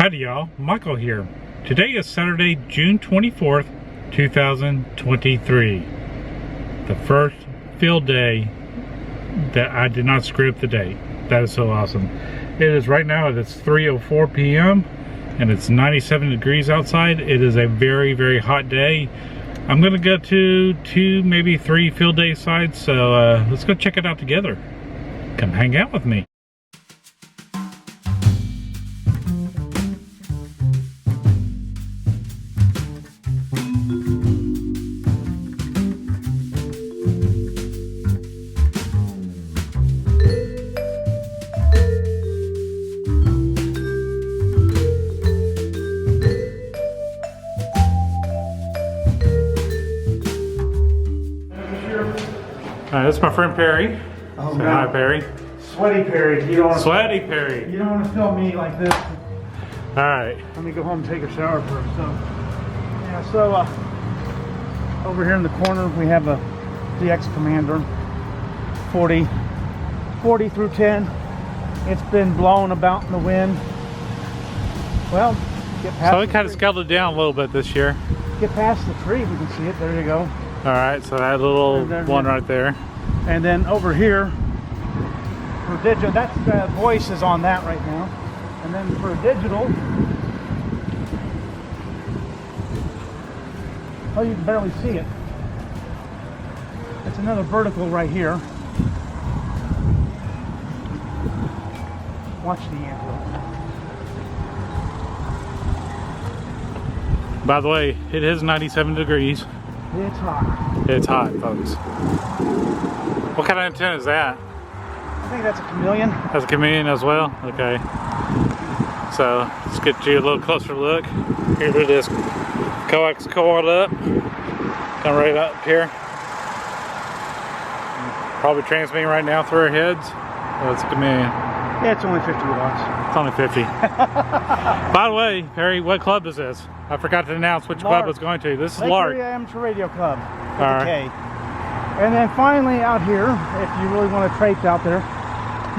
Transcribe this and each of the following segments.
Howdy y'all, Michael here. Today is Saturday, June 24th, 2023. The first field day that I did not screw up the date. That is so awesome. It is right now, it's 3:04 p.m. and it's 97 degrees outside. It is a very, very hot day. I'm gonna go to 2, maybe 3 field day sites, so let's go check it out together. Come hang out with me. That's my friend Perry. Oh, say hi, Perry. Sweaty Perry. You don't want Sweaty Perry. You don't want to film me like this. All right. Let me go home and take a shower first. So over here in the corner we have a DX Commander 40 through 10. It's been blown about in the wind. Well, get past. So it kind of scaled it down a little bit this year. Get past the tree, we can see it. There you go. All right, so that little one right there. And then over here, for digital, that's the voice is on that right now. And then for digital, oh, you can barely see it. It's another vertical right here. Watch the anvil. By the way, it is 97 degrees. It's hot. It's hot, folks. What kind of antenna is that? I think that's a chameleon. That's a chameleon as well? Okay. So, let's get you a little closer look. Here it is. Coax coiled up. Come right up here. Probably transmitting right now through our heads. Oh, it's a chameleon. Yeah, it's only 50 watts. It's only 50. By the way, Perry, what club is this? I forgot to announce which club I was going to. This is Lark. Amateur Radio Club. With All a K. And then finally out here, if you really want to traipse out there,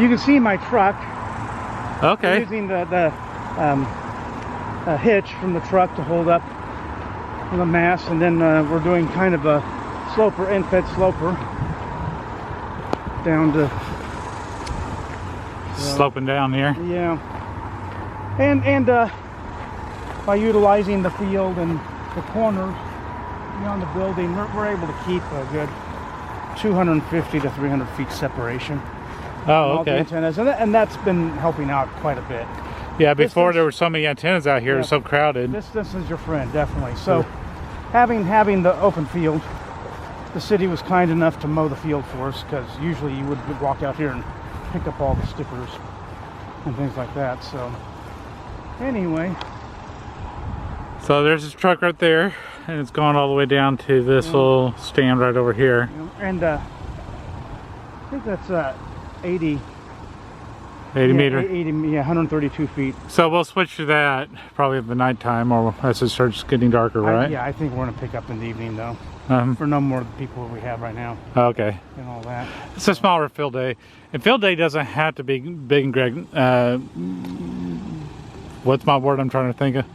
you can see my truck. Okay. I'm using the hitch from the truck to hold up the mast, and then we're doing kind of a sloper, end-fed sloper down to sloping down here. Yeah. And by utilizing the field and the corners beyond the building, we're able to keep a good 250 to 300 feet separation. Oh, okay. Antennas, and that's been helping out quite a bit. Yeah, before there were so many antennas out here, so crowded. Distance is your friend, definitely. So, having the open field, the city was kind enough to mow the field for us, because usually you would walk out here and pick up all the stickers and things like that. So, anyway. So there's this truck right there, and it's going all the way down to this little stand right over here. And I think that's 80 meter. 132 feet. So we'll switch to that probably at the nighttime, or as it starts getting darker, right? I think we're going to pick up in the evening, though. For no more people we have right now. Okay. And all that. It's a smaller field day. And field day doesn't have to be big and what's my word I'm trying to think of?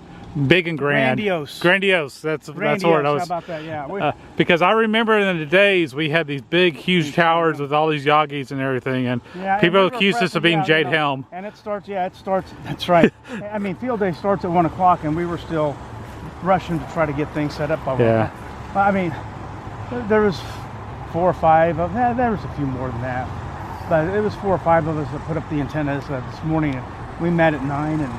Big and grand. Grandiose. Grandiose. That's the word I was. How about that? Yeah. Because I remember in the days we had these big, huge towers with all these Yagis and everything, and people accused us of being Jade Helm. And it starts. That's right. I mean, field day starts at 1 o'clock, and we were still rushing to try to get things set up. I mean, there was 4 or 5 of. There was a few more than that, but it was 4 or 5 of us that put up the antennas this morning. We met at 9, and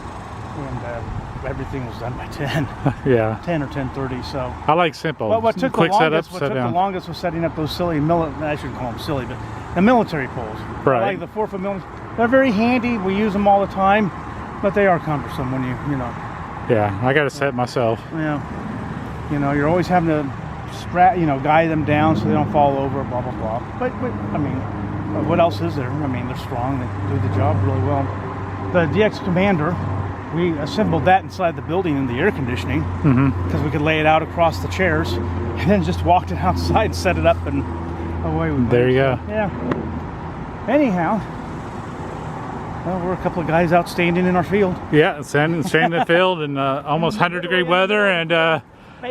everything was done by 10. Yeah. 10 or 10:30. So I like simple. But what took quick the longest, setup, the longest was setting up those silly I shouldn't call them silly, but the military poles. Right. Like the 4-foot military. They're very handy. We use them all the time, but they are cumbersome when you know. Yeah, I got to set myself. Yeah. You know, you're always having to guide them down so they don't fall over. Blah blah blah. But I mean, what else is there? I mean, they're strong. They do the job really well. The DX Commander. We assembled that inside the building in the air conditioning because we could lay it out across the chairs, and then just walked it outside and set it up, and away we went. There you go. Yeah. Anyhow, Well, we're a couple of guys out standing in our field. Yeah, standing in the field in almost 100-degree weather, and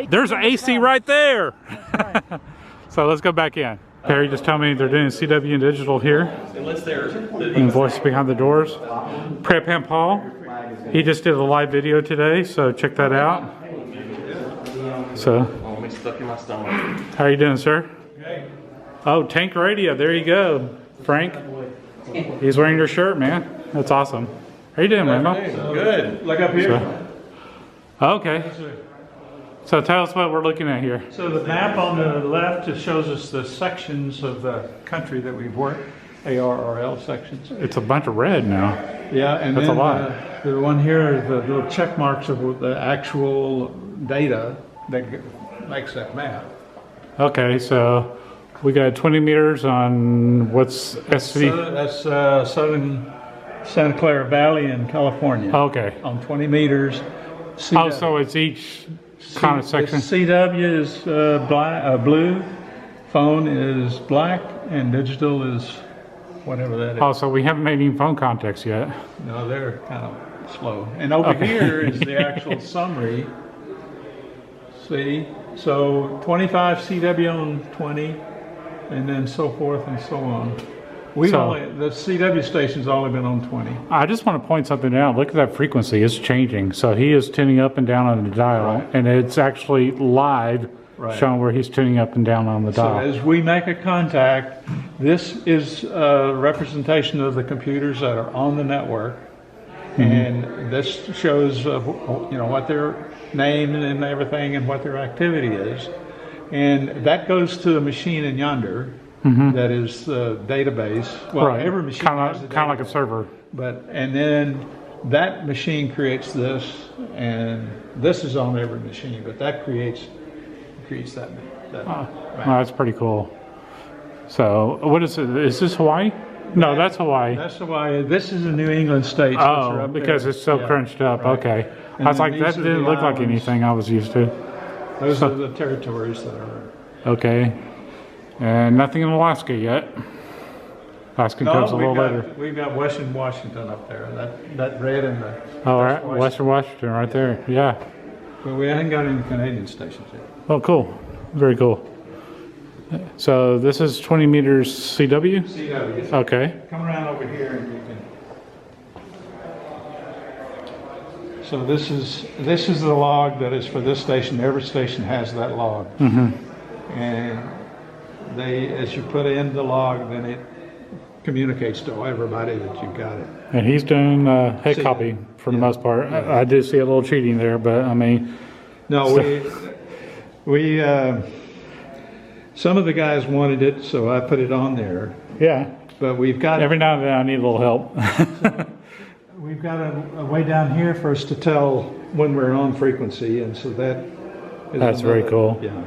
there's an AC right there. Right. So let's go back in. Perry just told me they're doing CW and digital here. And voice behind the doors. Prep Him Paul. He just did a live video today, so check that out. So, how are you doing, sir? Oh, Tank Radio. There you go, Frank. He's wearing your shirt, man. That's awesome. How you doing, Rambo? Good. Look up here. Okay. So tell us what we're looking at here. So the map on the left just shows us the sections of the country that we've worked, ARRL sections. It's a bunch of red now. Yeah, and that's then a lot. The one here is the little check marks of the actual data that makes that map. Okay, so we got 20 meters on what's SV? So that's southern Santa Clara Valley in California. Okay. On 20 meters. Oh, so it's each kind of section? CW is blue, phone is black, and digital is whatever that is. Oh, so we haven't made any phone contacts yet. No, they're kind of slow. And over here is the actual summary. See? So 25 CW on 20, and then so forth and so on. The CW station's only been on 20. I just want to point something out. Look at that frequency. It's changing. So he is tuning up and down on the dial, and it's actually live showing where he's tuning up and down on the dial. So as we make a contact, this is a representation of the computers that are on the network. And this shows what their name and everything and what their activity is. And that goes to a machine in yonder. That is the database. Well, every machine has a database. Kind of like a server. And then that machine creates this, and this is on every machine, but that creates that. Oh, that's pretty cool. So, what is it? Is this Hawaii? No, that's Hawaii. That's Hawaii. This is the New England states. Oh, because it's so crunched up. Right. Okay. I was like, that didn't look like anything I was used to. Those are the territories that are. Okay. And nothing in Alaska yet. Alaska comes a little later. We've got Western Washington up there. That red and the. Oh, right. Western Washington right there. Yeah. But we haven't got any Canadian stations yet. Oh, cool. Very cool. So this is 20 meters CW? CW. Okay. Come around over here and you can. So this is the log that is for this station. Every station has that log. And as you put in the log, then it communicates to everybody that you've got it. And he's doing head copy for the most part. I do see a little cheating there, but I mean. No, we some of the guys wanted it, so I put it on there. Yeah. But we've got. Every now and then I need a little help. So we've got a way down here for us to tell when we're on frequency, and so that's very cool. Yeah.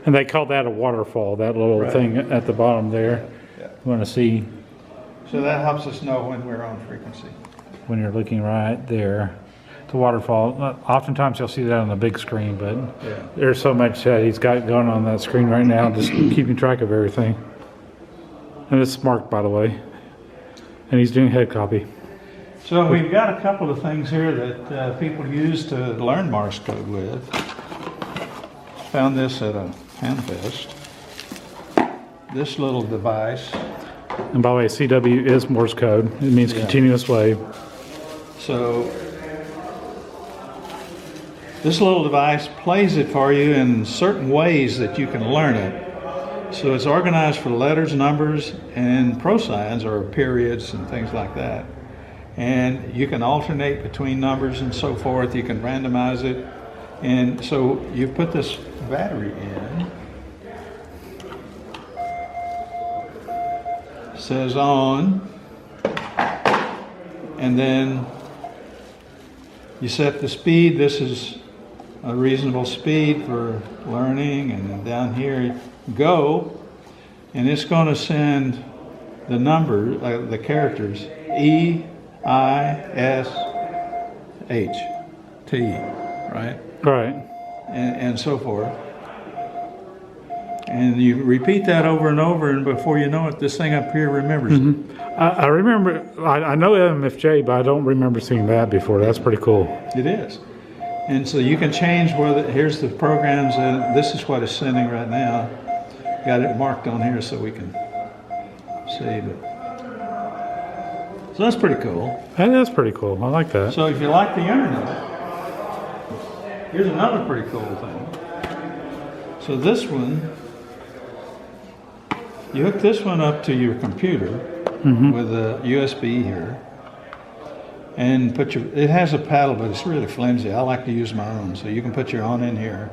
And they call that a waterfall, that little thing at the bottom there. Yeah. You want to see. So that helps us know when we're on frequency. When you're looking right there. The waterfall. Oftentimes you'll see that on the big screen, but there's so much that he's got going on that screen right now, just keeping track of everything. And it's marked, by the way. And he's doing head copy. So we've got a couple of things here that people use to learn Morse code with. Found this at a handfest. This little device. And by the way, CW is Morse code. It means continuous wave. So this little device plays it for you in certain ways that you can learn it. So it's organized for letters, numbers, and prosigns, or periods and things like that. And you can alternate between numbers and so forth. You can randomize it. And so you put this battery in. It says on. And then you set the speed. This is a reasonable speed for learning, and then down here go, and it's going to send the number, the characters E, I, S, H, T, right? Right. And so forth. And you repeat that over and over, and before you know it, this thing up here remembers it. I remember, I know MFJ, but I don't remember seeing that before. That's pretty cool. It is. And so you can change whether, here's the programs, and this is what it's sending right now. Got it marked on here so we can save it. So that's pretty cool. That is pretty cool. I like that. So if you like the internet, here's another pretty cool thing. So this one, you hook this one up to your computer with a USB here, and put your, it has a paddle, but it's really flimsy. I like to use my own, so you can put your own in here.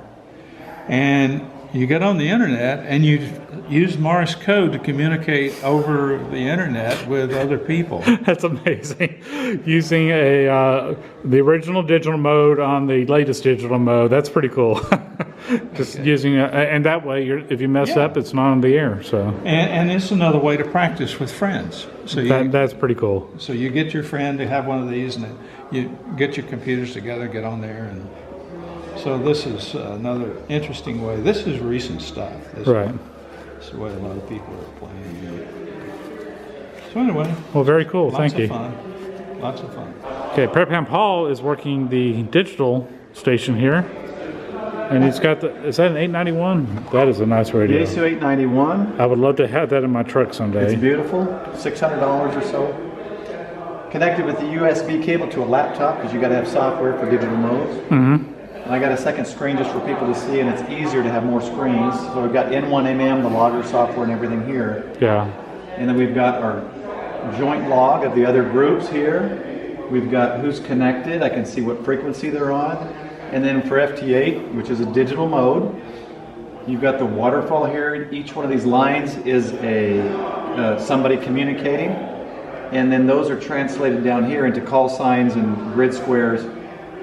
And you get on the internet and you use Morse code to communicate over the internet with other people. That's amazing. Using the original digital mode on the latest digital mode. That's pretty cool. Just using and that way, if you mess up, it's not on the air. So and it's another way to practice with friends. So that's pretty cool. So you get your friend to have one of these, and you get your computers together, get on there, and so this is another interesting way. This is recent stuff. This is the way a lot of people are playing. So anyway. Well, very cool. Thank you. Lots of fun. Okay, Prep Ham Paul is working the digital station here. And he's got the, is that an 891? That is a nice radio. The ASU 891. I would love to have that in my truck someday. It's beautiful, $600 or so. Connected with the USB cable to a laptop, because you got to have software for digital modes. And I got a second screen just for people to see, and it's easier to have more screens. So we've got N1MM, the logger software and everything here. Yeah. And then we've got our joint log of the other groups here. We've got who's connected. I can see what frequency they're on. And then for FT8, which is a digital mode, you've got the waterfall here. Each one of these lines is a somebody communicating, and then those are translated down here into call signs and grid squares.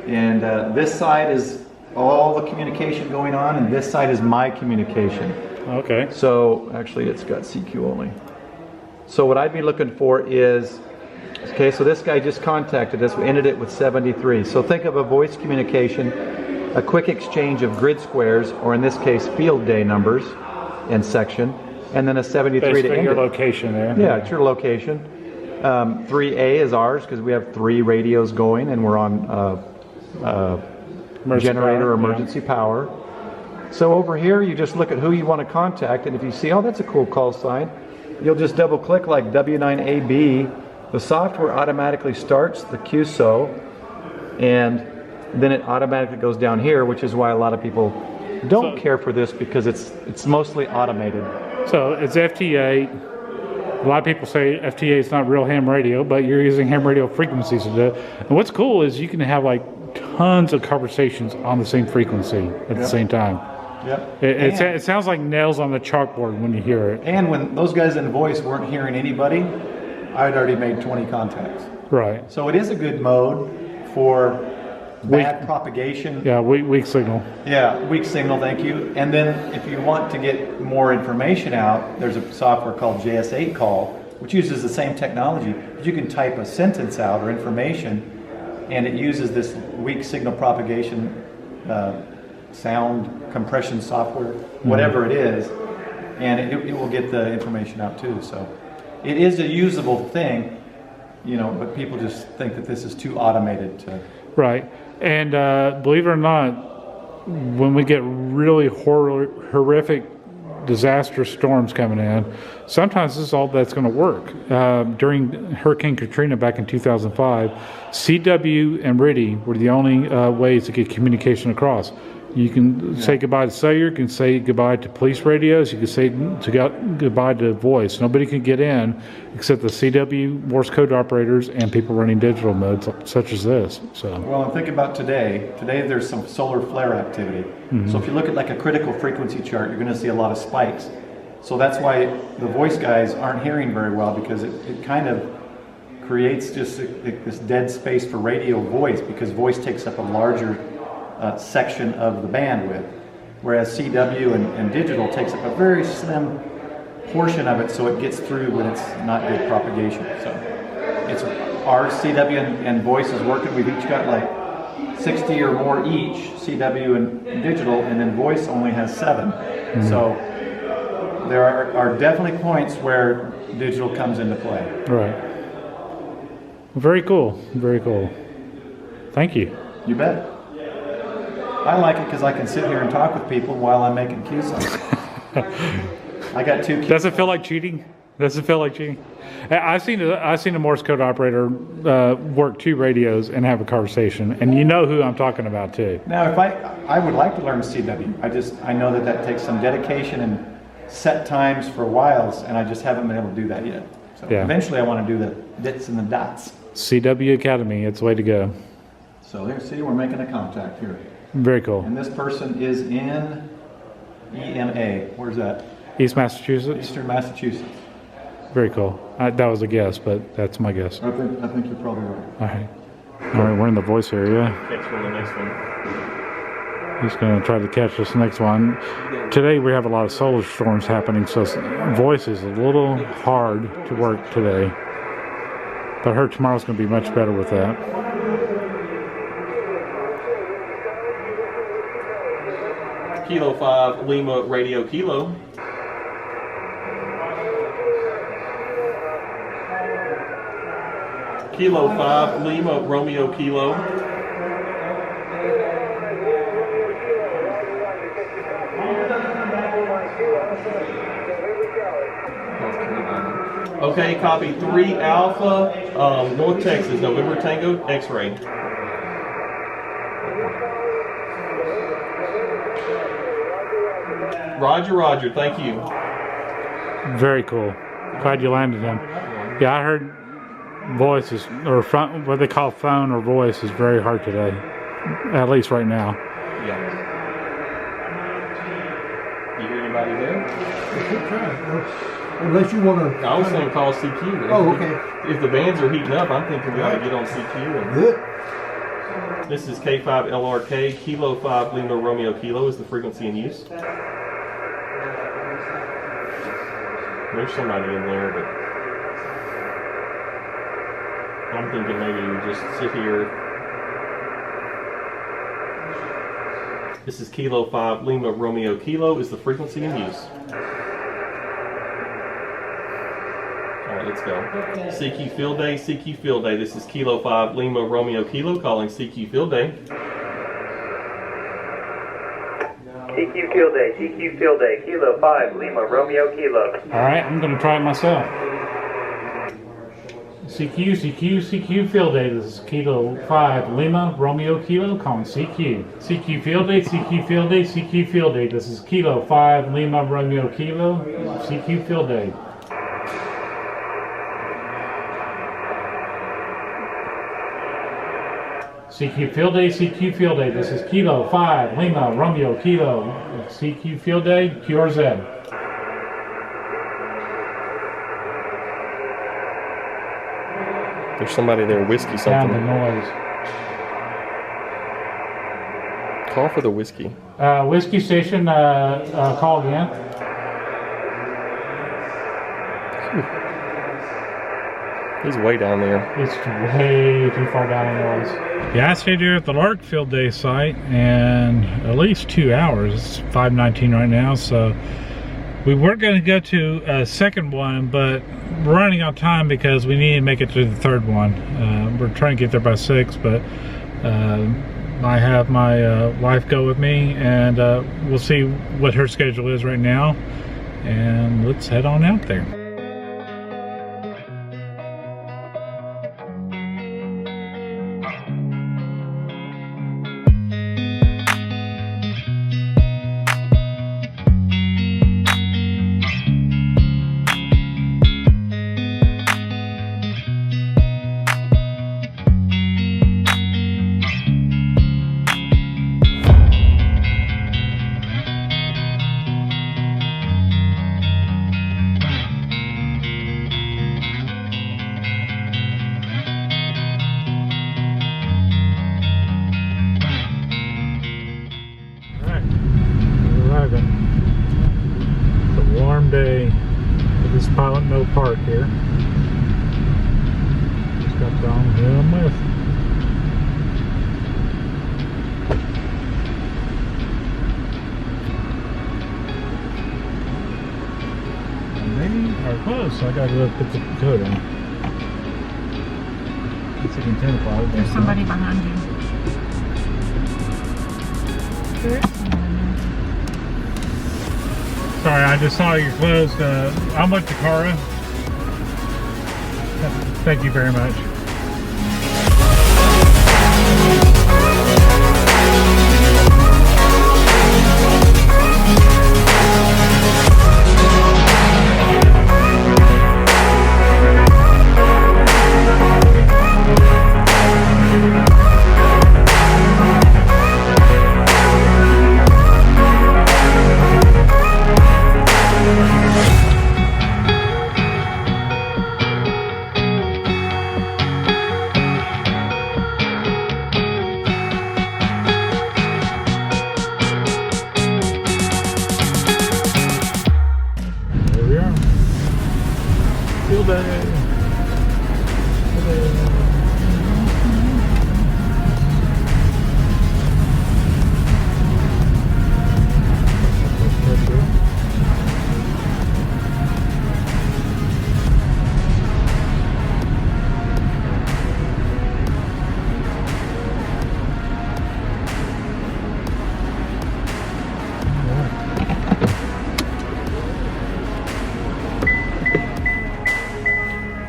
And this side is all the communication going on, and this side is my communication. Okay. So actually, it's got CQ only. So what I'd be looking for is, okay, so this guy just contacted us. We ended it with 73. So think of a voice communication, a quick exchange of grid squares, or in this case, field day numbers and section, and then a 73 Basically to end your it. location there. Yeah, it's your location. 3A is ours because we have 3 radios going, and we're on generator or emergency power. So over here, you just look at who you want to contact, and if you see, oh, that's a cool call sign, you'll just double click like W9AB. The software automatically starts the QSO, and then it automatically goes down here, which is why a lot of people don't care for this, because it's mostly automated. So it's FT8. A lot of people say FT8 is not real ham radio, but you're using ham radio frequencies to do it. And what's cool is you can have like tons of conversations on the same frequency at the same time. Yep. It sounds like nails on the chalkboard when you hear it. And when those guys in voice weren't hearing anybody, I'd already made 20 contacts. Right. So it is a good mode for bad propagation. Yeah, weak signal. Yeah, weak signal, thank you. And then if you want to get more information out, there's a software called JS8 Call, which uses the same technology, but you can type a sentence out or information, and it uses this weak signal propagation sound compression software, whatever it is, and it will get the information out too. So it is a usable thing, you know, but people just think that this is too automated to... Right. And believe it or not, when we get really horrific, disastrous storms coming in, sometimes this is all that's going to work. During Hurricane Katrina back in 2005, CW and RTTY were the only ways to get communication across. You can say goodbye to cellular, you can say goodbye to police radios, you can say goodbye to voice. Nobody can get in except the CW Morse code operators and people running digital modes such as this. So. Well, and think about today. Today there's some solar flare activity. So if you look at like a critical frequency chart, you're going to see a lot of spikes. So that's why the voice guys aren't hearing very well, because it kind of creates just this dead space for radio voice, because voice takes up a larger section of the bandwidth, whereas CW and digital takes up a very slim portion of it, so it gets through when it's not good propagation. So it's our CW and voice is working. We've each got like 60 or more each, CW and digital, and then voice only has 7. So there are definitely points where digital comes into play. Right. Very cool. Very cool. Thank you. You bet. I like it because I can sit here and talk with people while I'm making cues. I got 2 cues. Does it feel like cheating? Does it feel like cheating? I've seen a Morse code operator work 2 radios and have a conversation, and you know who I'm talking about too. Now, if I would like to learn CW. I know that takes some dedication and set times for whiles, and I just haven't been able to do that yet. So eventually, I want to do the bits and the dots. CW Academy, it's the way to go. So there, see, we're making a contact here. Very cool. And this person is in EMA. Where's that? East Massachusetts. Eastern Massachusetts. Very cool. That was a guess, but that's my guess. I think you're probably right. All right. All right, we're in the voice area. Catch for the next one. He's going to try to catch this next one. Today we have a lot of solar storms happening, so voice is a little hard to work today. But I heard tomorrow's going to be much better with that. Kilo 5 Lima Radio Kilo. Kilo 5 Lima Romeo Kilo. Okay, copy 3 Alpha, North Texas, November Tango, X-ray. Roger, Roger, thank you. Very cool. Glad you landed him. Yeah, I heard voice is, or front, what they call phone or voice is very hard today. At least right now. Yeah. You hear anybody there? Keep trying. Unless you want to. I was going to call CQ. Oh, okay. If the bands are heating up, I'm thinking we ought to get on CQ. Good. This is K5LRK, Kilo 5 Lima Romeo Kilo is the frequency in use. There's somebody in there, but I'm thinking maybe we just sit here. This is Kilo 5 Lima Romeo Kilo is the frequency in use. Alright, let's go. CQ Field Day, CQ Field Day. This is Kilo 5 Lima Romeo Kilo calling CQ Field Day. CQ Field Day, CQ Field Day, Kilo 5 Lima Romeo Kilo. Alright, I'm going to try it myself. CQ Field Day. This is Kilo 5 Lima Romeo Kilo calling CQ. CQ Field Day, CQ Field Day, CQ Field Day. This is Kilo 5 Lima Romeo Kilo, CQ Field Day. CQ Field Day, CQ Field Day. This is Kilo 5 Lima Romeo Kilo, CQ Field Day, QRZ. There's somebody there, whiskey something. Down the noise. Call for the whiskey. Whiskey station, call again. He's way down there. It's way too far down the noise. Yeah, I stayed here at the Lark Field Day site and at least 2 hours. It's 5:19 right now, so we were going to go to a second one, but we're running out of time because we need to make it to the third one. We're trying to get there by 6, but I have my wife go with me, and we'll see what her schedule is right now, and let's head on out there. It's a warm day at this Pilot Mill Park here. Just got down who I'm with. close, so I gotta go put the code in. It's like 10 o'clock. There's somebody behind you. There is someone behind you. Sorry, I just saw you closed. How much, Takara? Thank you very much.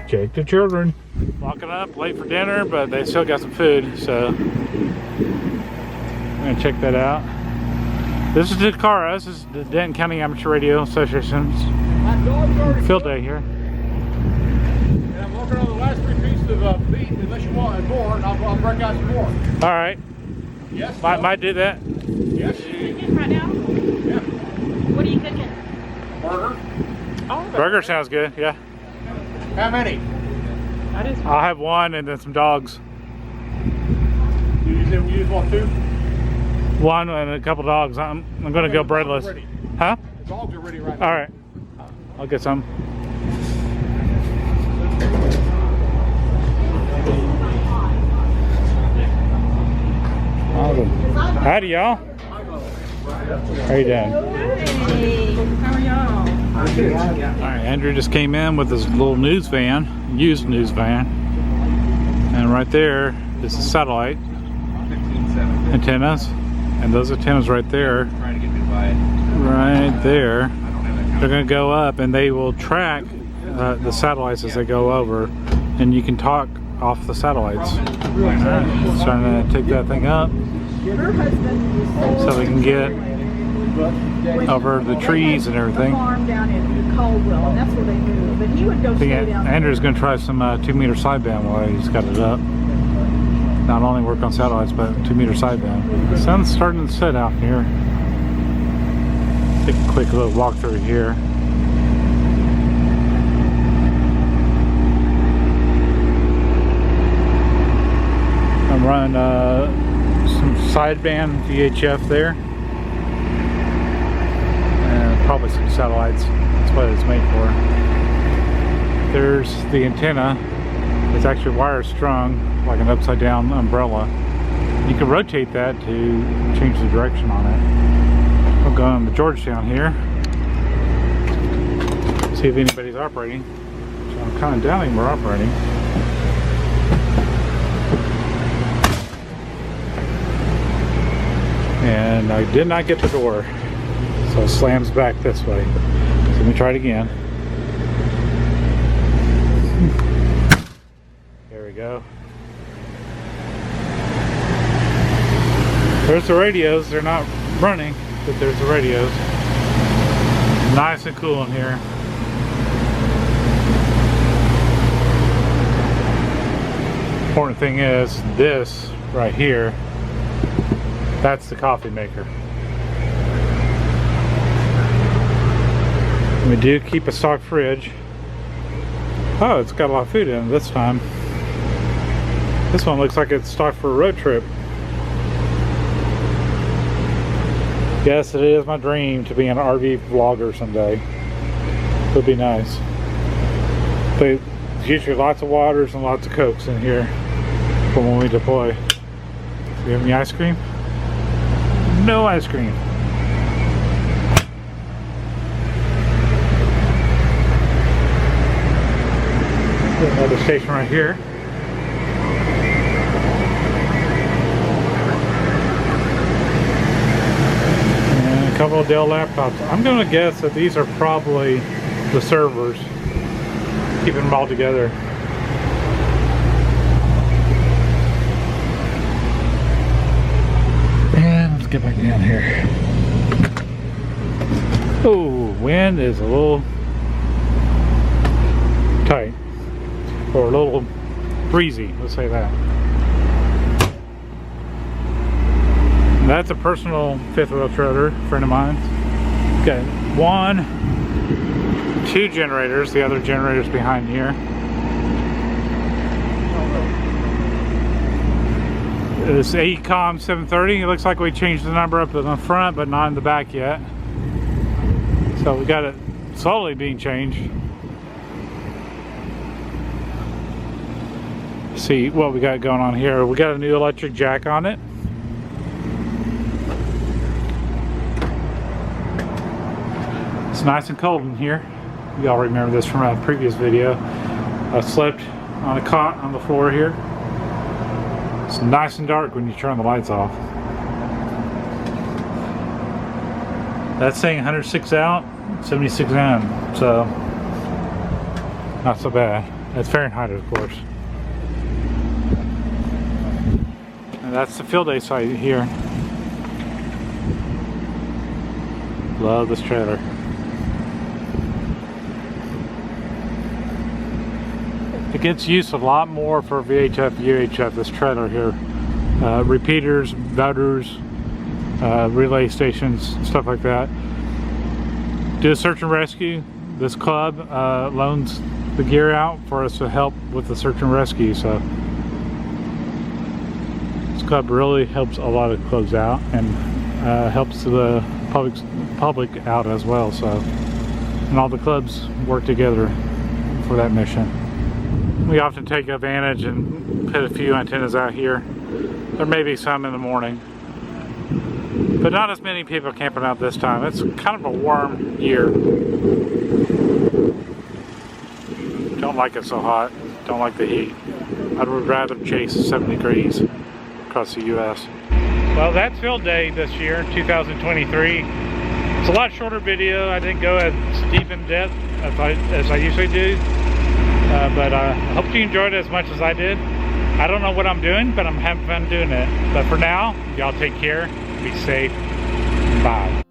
Take the children. Walking up, late for dinner, but they still got some food, so I'm gonna check that out. This is Takara. This is the Denton County Amateur Radio Association's field day here. And I'm working on the last 3 pieces of meat, unless you want more, and I'll break out some more. All right. Yes? Might do that. Yes? Cooking right now? Yeah. What are you cooking? Burger? Oh, Burger sounds good, yeah. How many? that is. I'll have one and then some dogs. You use one too? One and a couple dogs. I'm gonna go breadless. Ready. Huh? The dogs are ready right now. All right. I'll get some. Awesome. Howdy, y'all. How you doing? Hey, how are y'all? All right, Andrew just came in with his little news van, used news van, and right there is the satellite antennas, and those antennas right there, they're going to go up, and they will track the satellites as they go over, and you can talk off the satellites. All right, starting to take that thing up, so we can get over the trees and everything. Farm down in Caldwell, and that's where they moved. But he would go stay down there. Andrew's going to try some 2-meter sideband while he's got it up. Not only work on satellites, but 2-meter sideband. The sun's starting to set out here. Take a quick little walk through here. I'm running some sideband VHF there. Probably some satellites. That's what it's made for. There's the antenna. It's actually wire strung like an upside down umbrella. You can rotate that to change the direction on it. We'll go on to Georgetown here. See if anybody's operating. So I'm kind of doubting we're operating. And I did not get the door. So it slams back this way. So let me try it again. There we go. There's the radios. They're not running, but there's the radios. Nice and cool in here. Important thing is this right here. That's the coffee maker. We do keep a stock fridge. Oh, it's got a lot of food in it this time. This one looks like it's stocked for a road trip. Yes, it is my dream to be an RV vlogger someday. It would be nice. But there's usually lots of waters and lots of Cokes in here for when we deploy. Do you have any ice cream? No ice cream. Another station right here. And a couple of Dell laptops. I'm going to guess that these are probably the servers, keeping them all together. And let's get back down here. Oh, wind is a little tight, or a little breezy, let's say that. And that's a personal fifth wheel trailer, friend of mine. Got 2 generators, the other generator's behind here. This AECOM 730, it looks like we changed the number up in the front, but not in the back yet. So we got it slowly being changed. See what we got going on here. We got a new electric jack on it. It's nice and cold in here. Y'all remember this from a previous video. I slept on a cot on the floor here. It's nice and dark when you turn the lights off. That's saying 106 out, 76 in, so not so bad. That's Fahrenheit, of course. And that's the field day site here. Love this trailer. It gets used a lot more for VHF, UHF, this trailer here. Repeaters, routers, relay stations, stuff like that. Do a search and rescue. This club loans the gear out for us to help with the search and rescue. So this club really helps a lot of clubs out and helps the public out as well. So, and all the clubs work together for that mission. We often take advantage and put a few antennas out here. There may be some in the morning, but not as many people camping out this time. It's kind of a warm year. Don't like it so hot. Don't like the heat. I would rather chase 70 degrees across the U.S. Well, that's field day this year, 2023. It's a lot shorter video. I didn't go as deep in depth as I usually do. But I hope you enjoyed it as much as I did. I don't know what I'm doing, but I'm having fun doing it. But for now, y'all take care, be safe, bye.